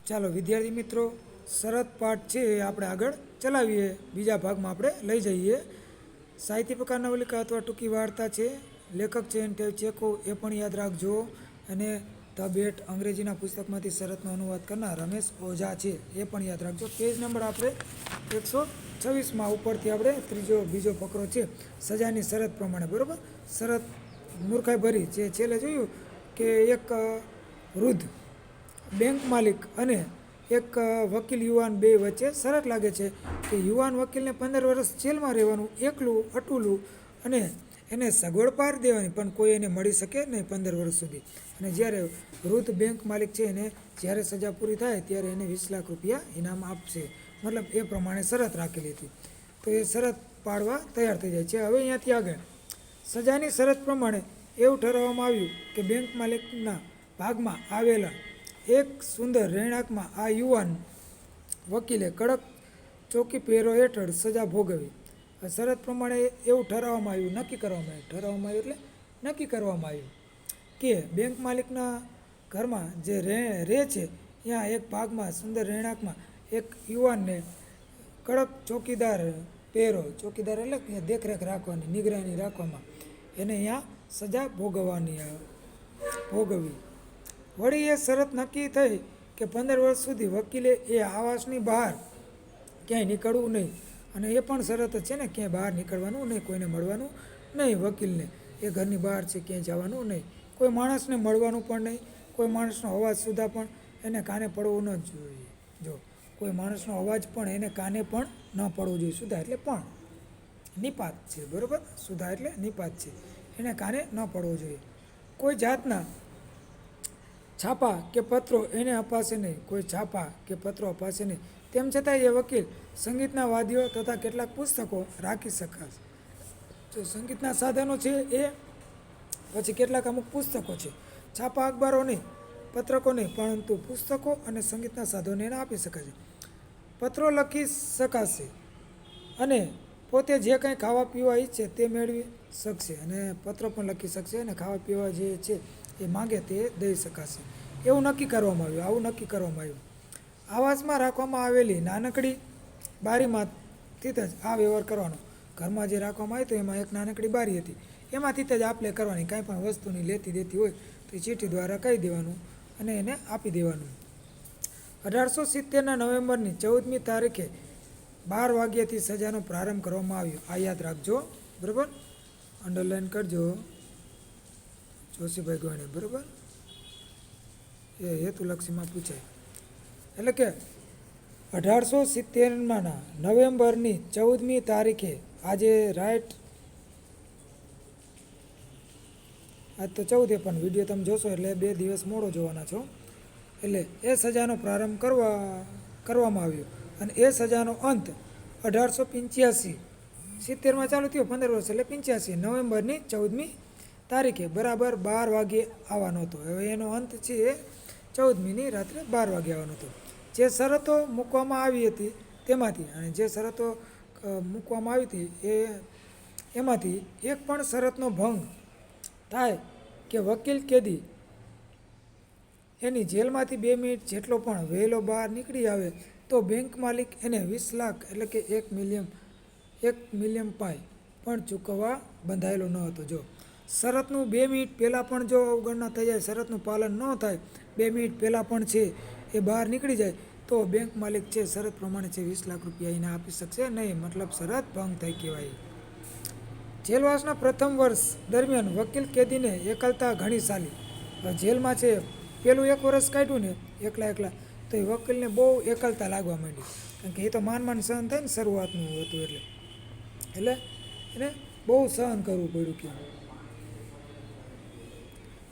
ચાલો વિદ્યાર્થી મિત્રો, શરત પાઠ છે એ આપણે આગળ ચલાવીએ. બીજા ભાગમાં આપણે લઈ જઈએ. સાહિત્ય પ્રકાર નવલિકા અથવા ટૂંકી વાર્તા છે. લેખક છે ટેવ ચેકો, એ પણ યાદ રાખજો. અને ધ બેટ અંગ્રેજીના પુસ્તકમાંથી શરતનો અનુવાદ કરનાર રમેશ ઓઝા છે, એ પણ યાદ રાખજો. પેજ નંબર આપણે 126માં ઉપરથી આપણે બીજો ફકરો છે, સજાની શરત પ્રમાણે. બરાબર, શરત મૂર્ખાઈ ભરી જે છેલ્લે જોયું કે એક વૃદ્ધ બેંક માલિક અને એક વકીલ યુવાન બે વચ્ચે શરત લાગે છે કે યુવાન વકીલને 15 વર્ષ જેલમાં રહેવાનું, એકલું અટુલું, અને એને સગવડ પાર દેવાની, પણ કોઈ એને મળી શકે નહીં 15 વર્ષ સુધી. અને જ્યારે વૃદ્ધ બેંક માલિક છે એને જ્યારે સજા પૂરી થાય ત્યારે એને 20 લાખ રૂપિયા ઇનામ આપશે. મતલબ એ પ્રમાણે શરત રાખેલી હતી. તો એ શરત પાડવા તૈયાર થઈ જાય છે. હવે અહીંયાથી આગળ સજાની શરત પ્રમાણે એવું ઠરાવવામાં આવ્યું કે બેંક માલિકના ભાગમાં આવેલા એક સુંદર રહેણાંકમાં આ યુવાન વકીલે કડક ચોકી પહેરો હેઠળ સજા ભોગવી. શરત પ્રમાણે એવું ઠરાવવામાં આવ્યું, નક્કી કરવામાં આવ્યું એટલે નક્કી કરવામાં આવ્યું કે બેંક માલિકના ઘરમાં જે રહે છે ત્યાં એક ભાગમાં સુંદર રહેણાંકમાં એક યુવાનને કડક ચોકીદાર ચોકીદાર એટલે કે દેખરેખ રાખવાની, નિગરાની રાખવામાં, એને અહીંયા સજા ભોગવવી. વળી એ શરત નક્કી થઈ કે 15 વર્ષ સુધી વકીલે એ આવાસની બહાર ક્યાંય નીકળવું નહીં. અને એ પણ શરત જ છે ને, ક્યાંય બહાર નીકળવાનું નહીં, કોઈને મળવાનું નહીં. વકીલને એ ઘરની બહાર છે, ક્યાંય જવાનું નહીં, કોઈ માણસને મળવાનું પણ નહીં, કોઈ માણસનો અવાજ સુધા પણ એને કાને પડવો ન જોઈએ. જો કોઈ માણસનો અવાજ પણ એને કાને પણ ન પડવો જોઈએ. સુધા એટલે પણ નિપાત છે, બરાબર, સુધા એટલે નિપાત છે, એને કાને ન પડવો જોઈએ. કોઈ જાતના છાપા કે પત્રો એને અપાશે નહીં, કોઈ છાપા કે પત્રો અપાશે નહીં. તેમ છતાં એ વકીલ સંગીતના વાદ્યો તથા કેટલાક પુસ્તકો રાખી શકાશે. જો સંગીતના સાધનો છે એ, પછી કેટલાક અમુક પુસ્તકો છે, છાપા અખબારો નહીં, પત્રકો નહીં, પરંતુ પુસ્તકો અને સંગીતના સાધનો એને આપી શકાશે. પત્રો લખી શકાશે અને પોતે જે કંઈ ખાવા પીવા ઈચ્છે તે મેળવી શકશે. અને પત્રો પણ લખી શકશે અને ખાવા પીવા જે છે એ માગે તે દઈ શકાશે. એવું નક્કી કરવામાં આવ્યું. આવાસમાં રાખવામાં આવેલી નાનકડી બારીમાંથી જ આ વ્યવહાર કરવાનો. ઘરમાં જે રાખવામાં આવ્યું તો એમાં એક નાનકડી બારી હતી, એમાંથી જ આપલે કરવાની. કાંઈ પણ વસ્તુની લેતી દેતી હોય તો એ ચીઠી દ્વારા કહી દેવાનું અને એને આપી દેવાનું. 1870ના નવેમ્બરની 14મી તારીખે 12 વાગ્યાથી સજાનો પ્રારંભ કરવામાં આવ્યો. આ યાદ રાખજો, બરાબર, અંડરલાઈન કરજો જોશીભાઈ ગોયણે, બરાબર, એ હેતુલક્ષીમાં પૂછાય. એટલે કે 1870ના નવેમ્બરની 14મી તારીખે, આજે રાઈટ, આજ તો 14 પણ વિડીયો તમે જોશો એટલે 2 દિવસ મોડો જોવાના છો. એટલે એ સજાનો પ્રારંભ કરવામાં આવ્યો. અને એ સજાનો અંત 1885 ચાલુ થયો, 15 વર્ષ એટલે 85 નવેમ્બરની 14મી તારીખે બરાબર 12 વાગ્યે આવવાનો હતો. હવે એનો અંત છે એ 14મીની રાત્રે 12 વાગ્યે આવવાનો હતો. જે શરતો મૂકવામાં આવી હતી તેમાંથી, અને જે શરતો મૂકવામાં આવી હતી એમાંથી એક પણ શરતનો ભંગ થાય કે વકીલ કેદી એની જેલમાંથી 2 મિનિટ જેટલો પણ વહેલો બહાર નીકળી આવે તો બેંક માલિક એને 20 લાખ એટલે કે 1 મિલિયન પાઈ પણ ચૂકવવા બંધાયેલો ન હતો. જો શરતનું 2 મિનિટ પહેલાં પણ જો અવગણના થઈ જાય, શરતનું પાલન ન થાય, 2 મિનિટ પહેલાં પણ છે એ બહાર નીકળી જાય તો બેંક માલિક છે શરત પ્રમાણે છે 20 લાખ રૂપિયા એને આપી શકશે નહીં. મતલબ શરત ભંગ થઈ કહેવાય. જેલવાસના પ્રથમ વર્ષ દરમિયાન વકીલ કેદીને એકલતા ઘણી સાલી. જેલમાં છે પેલું 1 વર્ષ કાઢ્યું ને એકલા તો એ વકીલને બહુ એકલતા લાગવા માંડી. કારણ કે એ તો માન સહન થાય ને, શરૂઆતનું હતું એટલે એને બહુ સહન કરવું પડ્યું. કે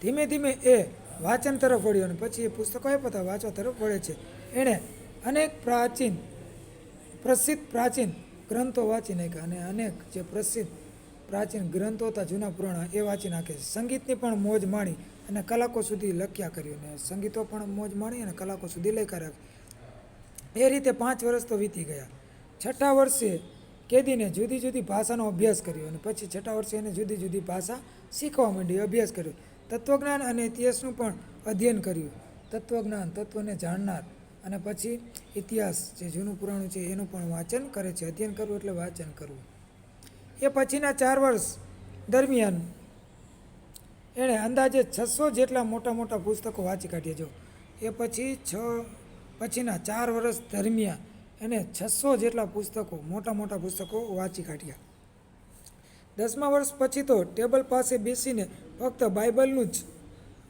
ધીમે ધીમે એ વાંચન તરફ વળ્યો અને પછી એ પુસ્તકો આપ્યા વાંચવા તરફ વળે છે. એણે અનેક પ્રસિદ્ધ પ્રાચીન ગ્રંથો વાંચી નાખ્યા અને અનેક જે પ્રસિદ્ધ પ્રાચીન ગ્રંથો હતા જૂના પુરાણા એ વાંચી નાખે છે. સંગીતની પણ મોજ માણી અને કલાકો સુધી લખ્યા કર્યું. ને સંગીતો પણ મોજ માણી અને કલાકો સુધી લખ્યા રાખ્યા. એ રીતે 5 વર્ષ તો વીતી ગયા. 6ઠા વર્ષે કેદીને જુદી જુદી ભાષાનો અભ્યાસ કર્યો અને પછી 6ઠા વર્ષે એને જુદી જુદી ભાષા શીખવા માંડી, અભ્યાસ કર્યો. તત્વજ્ઞાન અને ઇતિહાસનું પણ અધ્યયન કર્યું. તત્વજ્ઞાન, તત્વને જાણનાર અને પછી ઇતિહાસ જે જૂનું પુરાણું છે એનું પણ વાંચન કરે છે. અધ્યયન કરવું એટલે વાંચન કરવું. એ પછીના 4 વર્ષ દરમિયાન એણે અંદાજે 600 જેટલા મોટા મોટા પુસ્તકો વાંચી કાઢ્યા. જો એ પછીના 4 વર્ષ દરમિયાન એને 600 જેટલા પુસ્તકો મોટા મોટા પુસ્તકો વાંચી કાઢ્યા. 10મા વર્ષ પછી તો ટેબલ પાસે બેસીને ફક્ત બાઇબલનું જ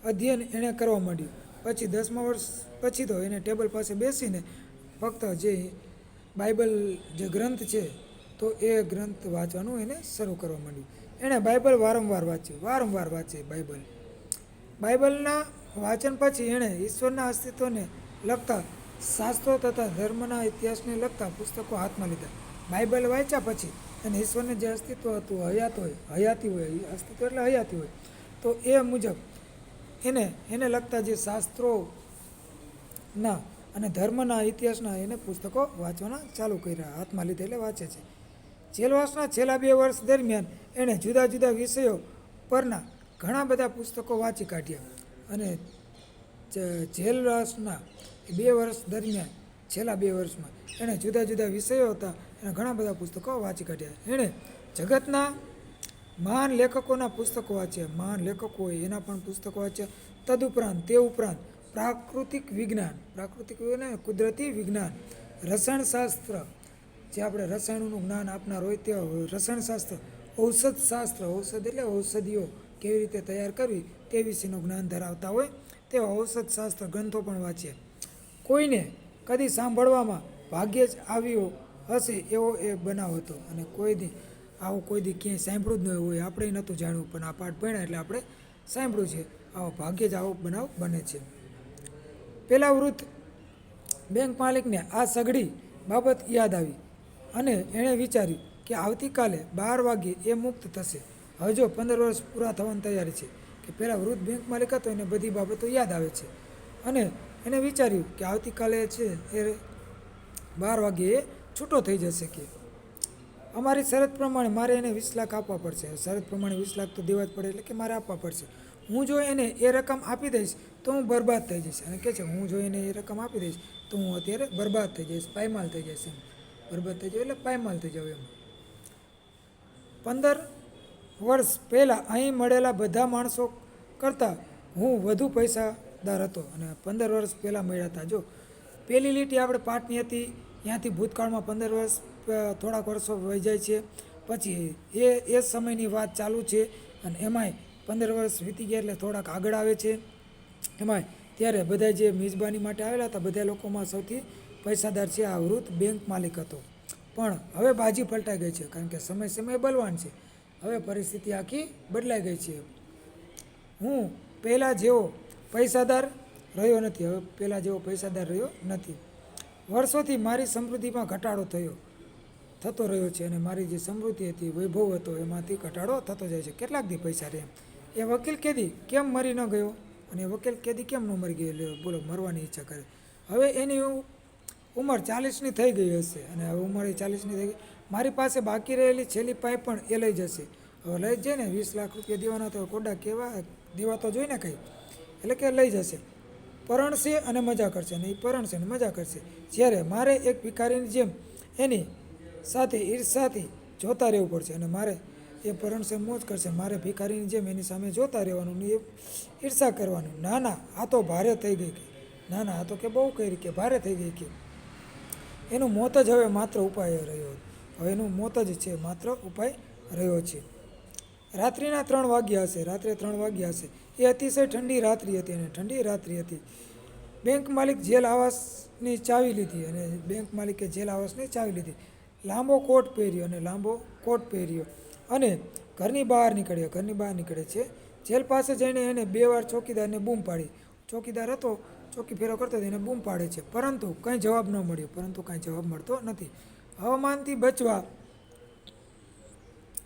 અધ્યયન એણે કરવા માંડ્યું. પછી 10મા વર્ષ પછી તો એને ટેબલ પાસે બેસીને ફક્ત જે બાઇબલ જે ગ્રંથ છે તો એ ગ્રંથ વાંચવાનું એને શરૂ કરવા માંડ્યું. એણે બાઇબલ વારંવાર વાંચે બાઇબલના વાંચન પછી એણે ઈશ્વરના અસ્તિત્વને લગતા શાસ્ત્રો તથા ધર્મના ઇતિહાસને લગતા પુસ્તકો હાથમાં લીધા. બાઇબલ વાંચ્યા પછી અને ઈશ્વરને જે અસ્તિત્વ હતું, હયાતી હોય અસ્તિત્વ એટલે હયાતી હોય, તો એ મુજબ એને લગતા જે શાસ્ત્રોના અને ધર્મના ઇતિહાસના એને પુસ્તકો વાંચવાના ચાલુ કર્યા. હાથમાં લીધા એટલે વાંચે છે. જેલવાસના છેલ્લા 2 વર્ષ દરમિયાન એણે જુદા જુદા વિષયો પરના ઘણા બધા પુસ્તકો વાંચી કાઢ્યા. અને જેલવાસના 2 વર્ષ દરમિયાન છેલ્લા 2 વર્ષમાં એણે જુદા જુદા વિષયો હતા એના ઘણા બધા પુસ્તકો વાંચી કાઢ્યા. એણે જગતના મહાન લેખકોના પુસ્તકો વાંચ્યા. મહાન લેખકો હોય એના પણ પુસ્તકો વાંચ્યા. તે ઉપરાંત પ્રાકૃતિક વિજ્ઞાન કુદરતી વિજ્ઞાન, રસાયણશાસ્ત્ર જે આપણે રસાયણોનું જ્ઞાન આપનાર હોય તે રસાયણશાસ્ત્ર, ઔષધ એટલે ઔષધિઓ કેવી રીતે તૈયાર કરવી તે વિશેનું જ્ઞાન ધરાવતા હોય તેવા ઔષધશાસ્ત્ર ગ્રંથો પણ વાંચ્યા. કોઈને કદી સાંભળવામાં ભાગ્યે જ આવ્યો હશે એવો એ બનાવ હતો. અને કોઈ દી ક્યાંય સાંભળ્યું જ ન હોય, આપણે નહોતું જાણ્યું, પણ આ પાઠ ભણ્યા એટલે આપણે સાંભળ્યું છે. ભાગ્યે જ આવો બનાવ બને છે. પેલા વૃદ્ધ બેંક માલિકને આ સઘળી બાબત યાદ આવી અને એણે વિચાર્યું કે આવતીકાલે 12 વાગ્યે એ મુક્ત થશે. હવે જો 15 વર્ષ પૂરા થવાની તૈયારી છે કે પહેલાં વૃદ્ધ બેંક માલિક હતો એને બધી બાબતો યાદ આવે છે. અને એને વિચાર્યું કે આવતીકાલે છે એ 12 વાગ્યે એ છૂટો થઈ જશે. કે અમારી શરત પ્રમાણે મારે એને 20 લાખ આપવા પડશે. શરત પ્રમાણે 20 લાખ તો દેવા જ પડે એટલે કે મારે આપવા પડશે. હું જો એને એ રકમ આપી દઈશ તો હું બરબાદ થઈ જઈશ. અને કહે છે હું જો એને એ રકમ આપી દઈશ તો હું અત્યારે બરબાદ થઈ જઈશ, પાયમાલ થઈ જઈશ. એમ બરબાદ થઈ જાય એટલે પાયમાલ થઈ જાવ. એમ 15 વર્ષ પહેલાં અહીં મળેલા બધા માણસો કરતાં હું વધુ પૈસાદાર હતો. અને 15 વર્ષ પહેલાં મળ્યા હતા. જો પહેલી લીટી આપણે પાઠની હતી ત્યાંથી ભૂતકાળમાં 15 વર્ષ થોડાક વર્ષો વહી જાય છે. પછી એ સમયની વાત ચાલુ છે અને એમાંય 15 વર્ષ વીતી ગયા એટલે થોડાક આગળ આવે છે. એમાંય ત્યારે બધા જે મિજબાની માટે આવેલા હતા બધા લોકોમાં સૌથી પૈસાદાર છે આ વૃદ્ધ બેંક માલિક હતો. પણ હવે બાજી પલટાઈ ગઈ છે, કારણ કે સમય બલવાન છે. હવે પરિસ્થિતિ આખી બદલાઈ ગઈ છે. હું પહેલાં જેવો પૈસાદાર રહ્યો નથી. વર્ષોથી મારી સમૃદ્ધિમાં ઘટાડો થતો રહ્યો છે અને મારી જે સમૃદ્ધિ હતી, વૈભવ હતો, એમાંથી ઘટાડો થતો જાય છે. કેટલાક દી પૈસા રહે. એ વકીલ કેદી કેમ મરી ન ગયો? અને વકીલ કેદી કેમ ન મરી ગયો? બોલો, મરવાની ઈચ્છા કરે. હવે એની ઉંમર 40ની થઈ ગઈ હશે અને હવે ઉંમર 40ની થઈ ગઈ. મારી પાસે બાકી રહેલી છેલ્લી પાઇપ પણ એ લઈ જશે. હવે લઈ જ જાય ને, 20 લાખ રૂપિયા દેવાના તો કોડા કેવા દેવા તો જોઈ ને કંઈ, એટલે કે લઈ જશે. પરણશે અને મજા કરશે. અને એ પરણશે અને મજા કરશે. જ્યારે મારે એક ભિખારીની જેમ એની સાથે ઈર્ષાથી જોતા રહેવું પડશે. અને મારે એ પરણશે મોજ કરશે, મારે ભિખારીની જેમ એની સામે જોતા રહેવાનું ને એ ઈર્ષા કરવાનું. ના આ તો ભારે થઈ ગઈ. ના આ તો કે બહુ કરી કે ભારે થઈ ગઈ. કે એનું મોત જ હવે માત્ર ઉપાય રહ્યો. હવે એનું મોત જ છે, માત્ર ઉપાય રહ્યો છે. રાત્રે 3 વાગ્યા હશે. એ અતિશય ઠંડી રાત્રિ હતી. બેંક માલિકે જેલ આવાસની ચાવી લીધી. લાંબો કોટ પહેર્યો અને ઘરની બહાર નીકળે છે. જેલ પાસે જઈને એને 2 વાર ચોકીદારને બૂમ પાડી. ચોકીદાર હતો, ચોકી ફેરો કરતો હતો, એને બૂમ પાડે છે. પરંતુ કંઈ જવાબ મળતો નથી. હવામાનથી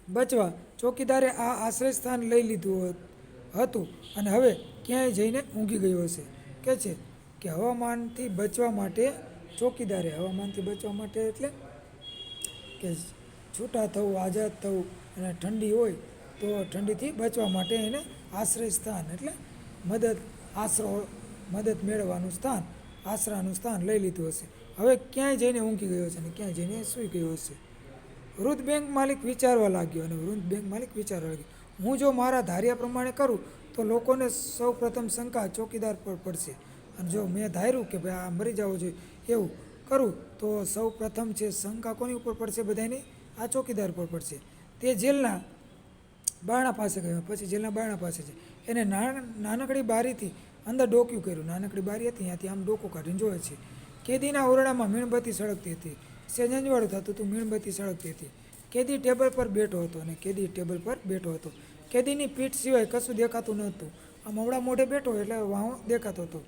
બચવા ચોકીદારે આ આશ્રય સ્થાન લઈ લીધું હતું અને હવે ક્યાંય જઈને ઊંઘી ગયો હશે. કે છે કે હવામાનથી બચવા માટે એટલે કે છૂટા થવું, આઝાદ થવું અને ઠંડી હોય તો ઠંડીથી બચવા માટે એને આશ્રય સ્થાન એટલે મદદ મેળવવાનું સ્થાન આશરાનું સ્થાન લઈ લીધું હશે. હવે ક્યાંય જઈને ઊંઘી ગયો છે અને ક્યાંય જઈને સૂઈ ગયો હશે. વૃદ્ધ બેંક માલિક વિચારવા લાગ્યો અને વૃદ્ધ બેંક માલિક વિચારવા લાગ્યો, હું જો મારા ધાર્યા પ્રમાણે કરું તો લોકોને સૌ પ્રથમ શંકા ચોકીદાર પર પડશે. અને જો મેં ધાર્યું કે ભાઈ આ મરી જવો જોઈએ એવું કરું તો સૌ પ્રથમ છે શંકા કોની ઉપર પડશે? બધાની આ ચોકીદાર પર પડશે. તે જેલના બારણા પાસે ગયો. પછી જેલના બારણા પાસે છે એને નાનકડી બારીથી અંદર ડોક્યું કર્યું. નાનકડી બારી હતી ત્યાંથી આમ ડોકો કાઢીને જોવે છે. કેદીના ઓરડામાં મીણબત્તી સળગતી હતી. સેજ અંજવાળું થતું હતું, મીણબત્તી સળગતી હતી. કેદી ટેબલ પર બેઠો હતો અને કેદી ટેબલ પર બેઠો હતો. કેદીની પીઠ સિવાય કશું દેખાતું નહોતું. આમ અવળા મોઢે બેઠો એટલે વાહો દેખાતો હતો.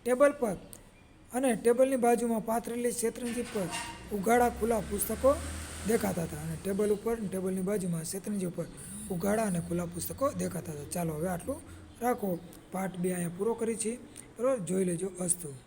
ટેબલ પર અને ટેબલની બાજુમાં પાથરેલી શેતરંજી પર ઉઘાડા ખુલ્લા પુસ્તકો દેખાતા હતા. અને ટેબલ ઉપર ટેબલની બાજુમાં શેતરંજી ઉપર ઉઘાડા અને ખુલ્લા પુસ્તકો દેખાતા હતા. ચાલો હવે આટલું રાખો. પાર્ટ 2 અહીંયા પૂરો કરી છે. બરાબર, જોઈ લેજો. અસ્તુ.